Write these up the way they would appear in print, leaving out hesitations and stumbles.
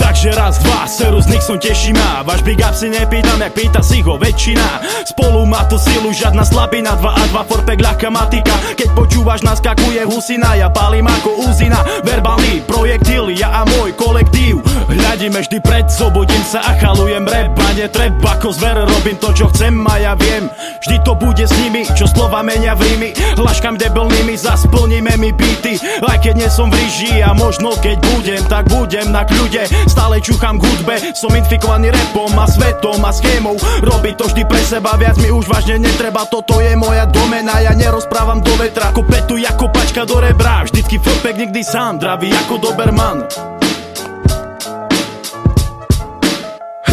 Takže raz, dva, serus Nixon teší ma. Váš big up si nepýtam, jak pýta si ho väčšina. Spolu má tu silu, žiadna slabina. 2 a 2, forpek, ľahká matika. Keď počúvaš, naskakuje husina. Ja palím ako úzina, verbálny projektil. Ja a môj kolektív hľadíme vždy pred, zobudím sa a chalujem rap. A netreba ako zver, robím to, čo chcem a ja viem. Vždy to bude s nimi, čo slova menia v rímy. Hláškam debilnými, zasplníme mi beaty. Aj keď nie som v ríži a možno keď budem, tak budem na kľude. Stále čúcham k hudbe, som infikovaný rapom a svetom a schémou. Robiť to vždy pre seba, viac mi už vážne netreba. Toto je moja domena, ja nerozprávam do vetra. Kopetu ako pačka do rebra, vždycky forpek, nikdy sám, dravý ako Doberman.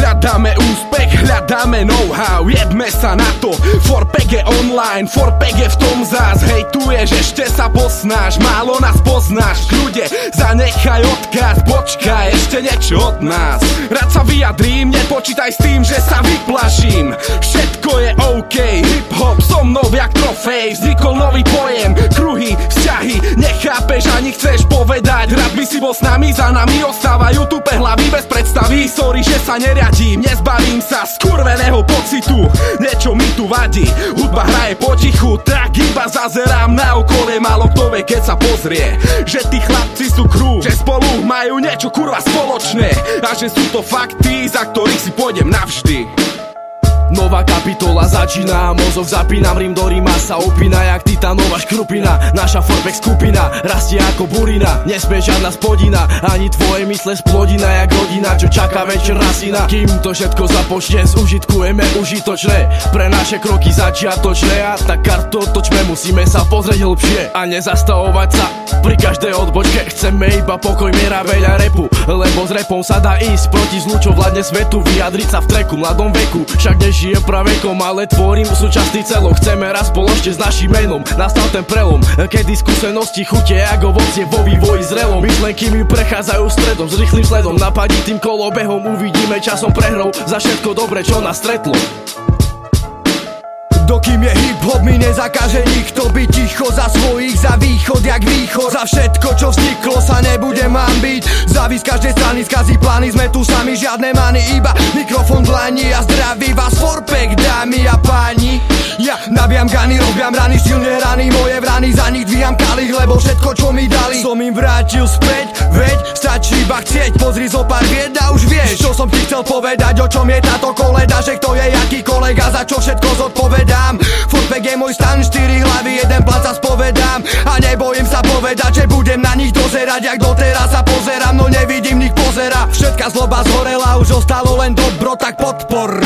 Hľadáme úspech, hľadáme know-how, jedme sa na to. Forpek je online, Forpek je v tom zás. Hejtuješ, ešte sa posnáš, málo nás poznáš. Ľudia, zanechaj odkaz, počkaj, ešte niečo od nás. Rád sa vyjadrím, nepočítaj s tým, že sa vyplaším. Všetko je OK, hip-hop so mnou jak trofej. Vznikol nový pojem, kruhy, vzťahy. Nechápeš ani chceš povedať, rád by si bol s nami, za nami ostávajú tupe hlavy bez predstavy. Sorry, že sa neriadím, nezbavím sa skurveného pocitu. Niečo mi tu vadí, hudba hraje potichu, tak iba zazerám na okolie. Málo kto vie, keď sa pozrie, že tí chlapci sú crew, že spolu majú niečo kurva spoločné a že sú to fakty, za ktorých si pôjdem navždy. Nová kapitola začína, mozog zapínam, rím do ríma sa opína jak titánová škrupina. Naša Forpek skupina rastie ako burina, nesmie žiadna spodina, ani tvoje mysle splodina jak rodina, čo čaká večer rasina. Kým to všetko započne, zužitkujeme užitočné, pre naše kroky začiatočné. A tak kartu otočme, musíme sa pozrieť hlbšie a nezastavovať sa pri každej odbočke. Chceme iba pokoj, miera, veľa repu, lebo s repom sa dá ísť proti zlu, čo vládne svetu. Vyjadriť sa v treku, mladom veku, však nežijem pravekom, ale tvorím súčasný celok. Chceme raz spoločne s naším menom, nastal ten prelom, kedy skúsenosti chutie ako ovocie vo vývoji zrelom. Myšlenky mi prechádzajú stredom, s rýchlym sledom, napadnitým kolobehom. Uvidíme časom prehrou za všetko dobre, čo nás stretlo. Dokým je hip-hop, mi nezakáže nikto byť ticho za svojich, za východ jak východ. Za všetko, čo vzniklo, sa nebudem hambiť. Závisť každej strany, skazí plány, sme tu sami, žiadne many, iba mikrofón v dlani. A zdraví vás Forpek, dámy a páni. Ja nabijam gany, robiam rany, silne rany, moje vrany, za nich dvíham kalich, lebo všetko, čo mi dali, som im vrátil späť. Veď stačí iba chcieť, pozri zo pár vied a už vieš, čo som ti chcel povedať, o čom je táto koleda, že kto je jaký kolega, za čo všetko zodpovedám. Forpek je môj stan, 4 hlavy, jeden plac sa spovedám. A nebojím sa povedať, že budem na nich dozerať, jak doteraz sa pozerám, no nevidím nich pozera. Všetká zloba zhorela, už ostalo len dobro, tak podpor.